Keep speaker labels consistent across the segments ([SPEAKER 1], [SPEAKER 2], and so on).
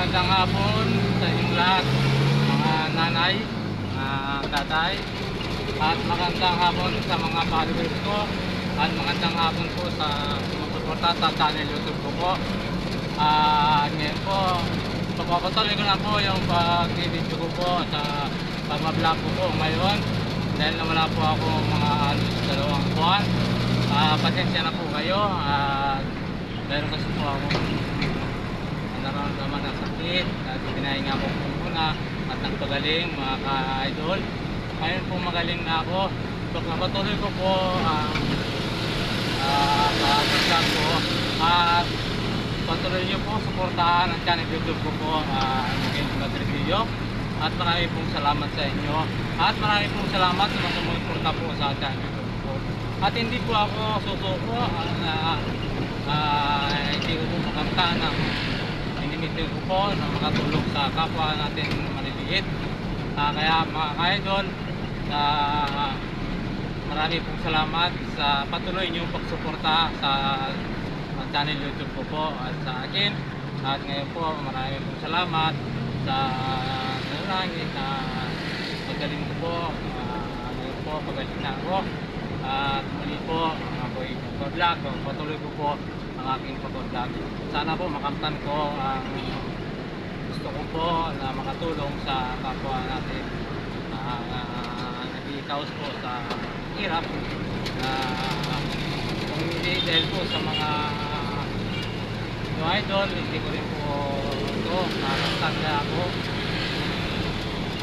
[SPEAKER 1] magandang hapon sa inyong lahat, mga nanay, mga tatay, at magandang hapon sa mga followers ko, at magandang hapon po sa sumusuporta sa channel YouTube ko po. Ngayon po, papapatuloy ko na po yung pag-video ko po sa pag-vlog ko po ngayon dahil nawala po ako mga halos 2 buwan. Pasensya na po kayo, meron kasi po ako nararamdaman ng sakit at pinahinga ko po muna at nagpagaling mga ka-idol. Ngayon po magaling na ako, so napatuloy ko po ang pag-vlog ko at patuloy nyo po suportahan ang channel YouTube ko po, Miguel Madridio, at marami pong salamat sa inyo at marami pong salamat sa mga sumuporta po sa channel YouTube ko. At hindi po ako susuko hindi ko po makanta ng minimitin ko po na makatulong sa kapwa natin maliliit. Kaya mga ka-idol, marami pong salamat sa patuloy niyong pagsuporta sa channel YouTube ko po at sa akin. At ngayon po marami pong salamat sa nanalangin na magaling ko po. Ngayon po pagaling na ako at muli po ako'y mag-vlog. Patuloy ko po ang aking pag-vlog. Sana po makamtan ko ang gusto ko po na makatulong sa kapwa natin nag-i-cause po sa hirap, kung hindi dahil po sa mga idol, hindi ko rin po ito makamtan na ako.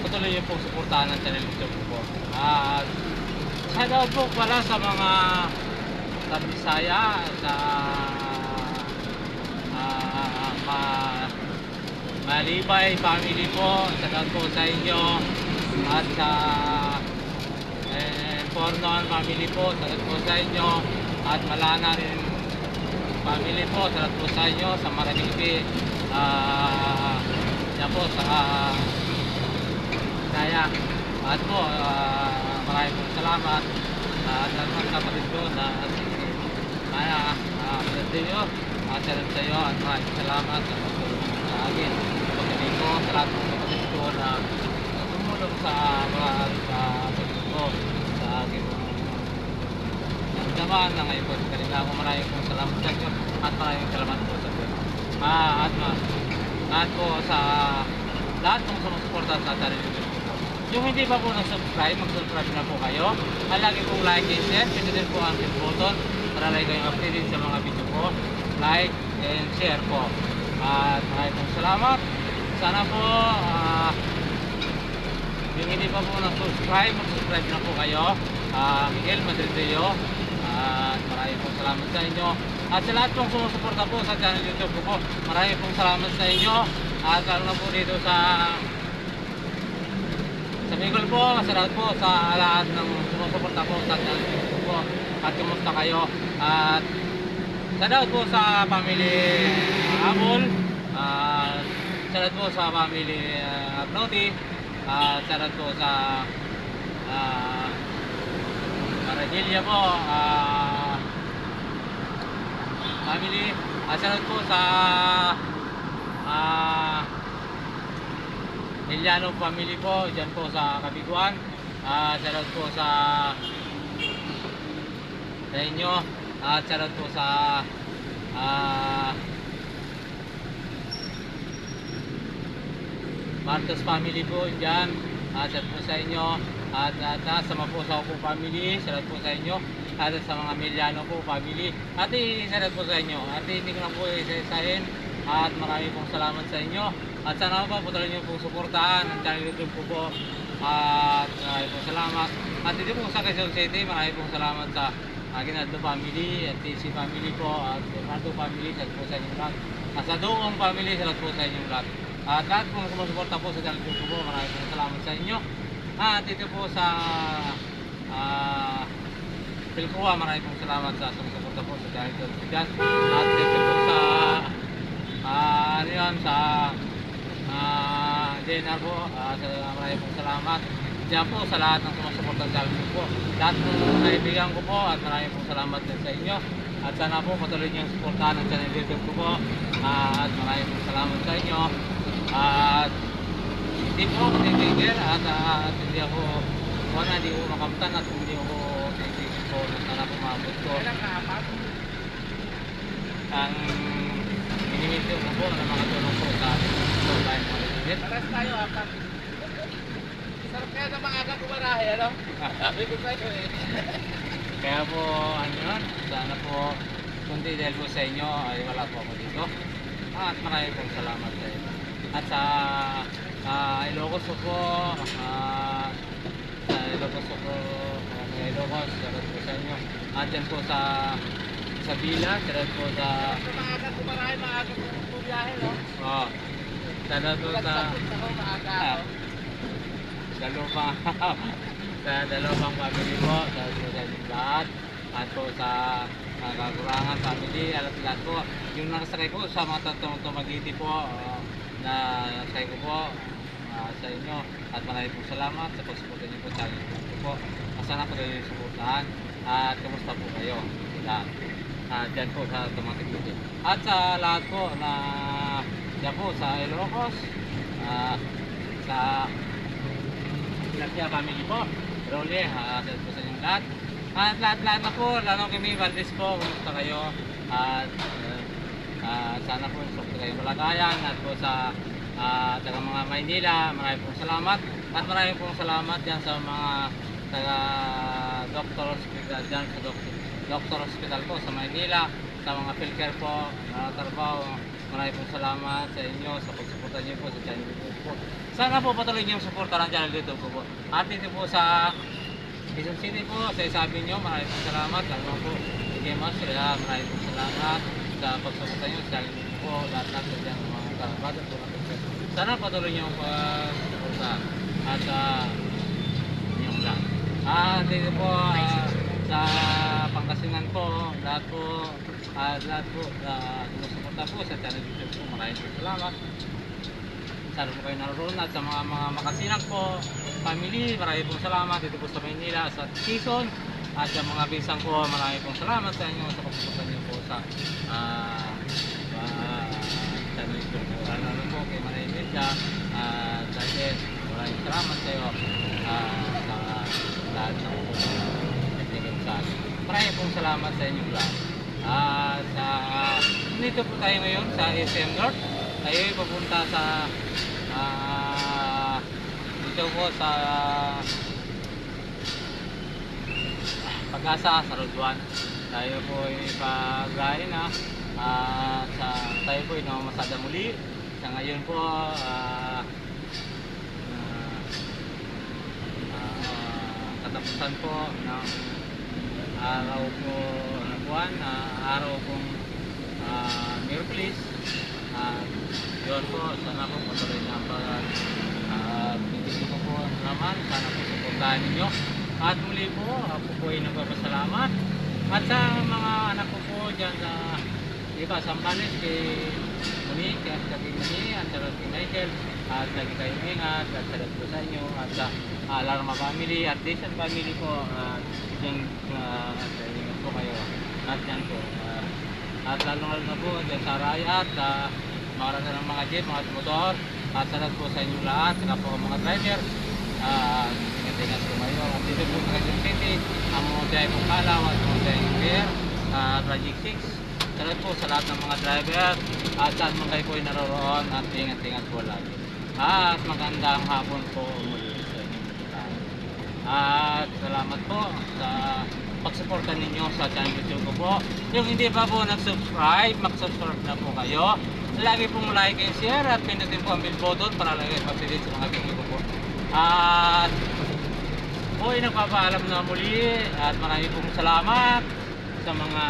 [SPEAKER 1] Patuloy niyo po suportahan ng channel YouTube ko po. At shoutout po pala sa mga Bisaya, sa Malibay family po, shoutout po sa inyo, at sa Pornon family po, shoutout po sa inyo, at Malana rin family po, shoutout po sa inyo, sa Maraniki, yan po sa Kaya, at po maraming pong salamat at lahat kapatid ko na Madridio, salamat sa iyo at maraming salamat sa pagtulong sa akin. Pagkaling ko sa lahat ng kapatid ko na tumulong sa mga kapatid ko sa akin naman na ngayon po. Kanina ako maraming pong salamat sa inyo at maraming salamat po sa iyo. At po sa lahat ng sumusuporta sa channel YouTube ko. Yung hindi pa po nag-subscribe, mag-subscribe na po kayo. Lagi pong like and share. Pwede din po ang button para like kayong updated sa mga video ko. Like and share po. At maraming pong salamat. Sana po yung hindi pa po nag-subscribe, mag-subscribe na po kayo. Miguel Madridio. At maraming pong salamat sa inyo. At sa lahat pong sumusuporta po sa channel YouTube ko po, maraming pong salamat sa inyo. At lalo na po dito sa Bicol po, salamat po sa lahat ng sumusuporta po sa channel YouTube po. At kumusta kayo? At salamat po sa family Abol. Salamat po sa family Agnoti. Salamat po sa Maragilla po family. Salamat po sa Eliano family po, dyan po sa Kabiguan. Salamat po sa inyo. Salamat po sa Marcos family po dyan. Salamat po sa inyo. At sama po sa Opo family. Salamat po sa inyo. At sa mga Miliano po family. At salamat po sa inyo. At hindi ko na po isa-isahin. At marami pong salamat sa inyo. At sana po patuloy niyo pong suportahan ang channel YouTube ko po. At marami pong salamat. At dito po sa Quezon City, marami pong salamat sa Aguinaldo family at TC family po at Bernardo family. Salamat po sa inyong lahat. At sa Doong family, salamat po sa inyong lahat. At lahat pong sumusuporta po sa channel YouTube ko po, marami pong salamat sa inyo. At dito po sa Pilcoa, marami pong salamat sa sumusuporta po sa channel YouTube ko. At dito po sa ano yun, sa Jenner po, maraming pong salamat. Diyan po sa lahat ng sumusuporta sa channel po. Lahat ng kaibigan ko po at maraming pong salamat din sa inyo. At sana po patuloy niyong suportahan ang channel YouTube ko po. At maraming pong salamat sa inyo. At hindi po ako titigil at hindi ako hindi ko makamtan at hindi ako titigil po na sana pumabot ko. Ang minimiti ko po na mga tulong po sa tayo mga legit.
[SPEAKER 2] Paras tayo, apat. Sarap kaya na maaga kumarahe, ano? Sabi ko sa'yo eh.
[SPEAKER 1] Kaya po, ano yun, sana po, kundi dahil po sa inyo, ay wala po ako dito. At maraming pong salamat sa inyo. At sa Ilocos po, sa Ilocos po, Ilocos, salamat po sa inyo. At yan po sa Bila, salamat po sa...
[SPEAKER 2] Maaga kumarahe, maaga kumiyahe, no?
[SPEAKER 1] Oo. Salamat po sa...
[SPEAKER 2] Maaga ako.
[SPEAKER 1] Sa dalawang family po, sa inyong lahat, at po sa kakurangan family, at lahat po, yung nakasakay po sa mga tumagiti po, na nakasakay ko po sa inyo, at maraming po salamat sa pagsuporta niyo po sa akin po. Sana po kayo yung suportahan, at kamusta po kayo lahat. Dyan po sa tumagiti. At sa lahat po na dyan po sa Ilocos, sa Lakia family po, Role, sa po sa inyong lahat. At lahat na po, lalo kami Valdez po, kumusta kayo? At sana po gusto kayo malagayan. At po sa taga mga Maynila, maraming pong salamat. At maraming pong salamat dyan sa mga taga Doctor Hospital, dyan sa Doctor Hospital po sa Maynila, sa mga PhilCare po, trabaho. Maraming pong salamat sa inyo sa pagsuporta niyo po sa channel YouTube po. Sana po patuloy niyo yung suporta ng channel YouTube po. At dito po sa Quezon City po, sa isabi niyo, maraming pong salamat. Lalo po, Gamers, sila maraming pong salamat sa pagsuporta niyo sa channel YouTube po. Lahat sa dyan ng mga karabada po. Sana patuloy niyo yung pagsuporta at inyong lahat. At dito po sa Pangasinan po, lahat po sumusuporta po sa channel YouTube po. Maraming po salamat. Sana po kayo naroon at sa mga Makasinan po, family, maraming pong salamat dito po sa Maynila, sa Quezon, at sa mga bisang po, maraming pong salamat sa inyo sa pagsuporta niyo po sa channel YouTube po. Ano po kay Manay Media, dahil maraming salamat sa iyo sa lahat ng po nagtigil sa akin. Maraming pong salamat sa inyong lahat. Dito po tayo ngayon sa SM North. Tayo ay papunta sa dito po sa Pag-asa sa Road 1. Tayo po ay paglain tayo po ay namamasada muli. Sa ngayon po katapusan po ng araw po ng buwan, araw pong Miyerkules. Yun po, sana po patuloy na pinili ko po naman, sana po suportahan ninyo. At muli po, ako po ay nagpapasalamat. At sa mga anak ko po dyan sa iba, Sambales, kay Monique, at kay Mani, at kay Michael, at lagi kayong ingat, at salat po sa inyo, at sa Alarma family, at Dixon family po, dyan, ingat po kayo, at dyan po. At lalo na po dyan sa Araya, at marami ng mga jeep, mga motor, at salat po sa inyong lahat, saka po mga driver, ingat-ingat po kayo. At dito po sa Quezon City, ang mga dahil pong Kalaw, at mga dahil Fair, Project 6, salat po sa lahat ng mga driver, at saan man kayo po ay naroon, at ingat-ingat po lagi. At magandang hapon po muli sa inyong lahat. At salamat po sa pagsuporta ninyo sa channel YouTube ko po. Yung hindi pa po nag-subscribe, mag-subscribe na po kayo. Lagi pong like and share at pindutin po ang bell button para lagi updated sa mga video ko po. At po ay nagpapaalam na muli at marami pong salamat sa mga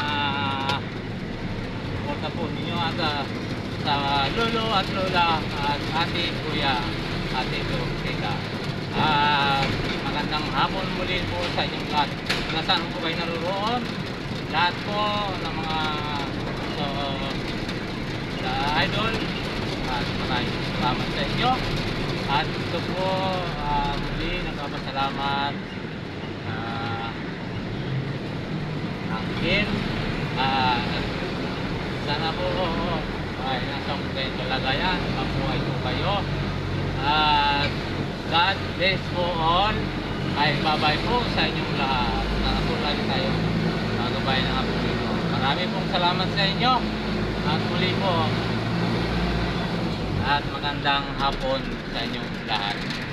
[SPEAKER 1] suporta po ninyo at sa lolo at lola at ate, kuya, ate, tita. At magandang hapon muli po sa inyong lahat. Nasaan po kayo naroon? Lahat po ng mga idol. At maraming salamat sa inyo. At ito po muli nagpapasalamat ang Kin. Sana po ay nasa kanyang kalagayan, mabuhay po kayo. At God bless po all. Ay babay po sa inyong lahat. Nakatulad tayo mga kabayan ng Apollo. Marami pong salamat sa inyo. At muli po. At magandang hapon sa inyong lahat.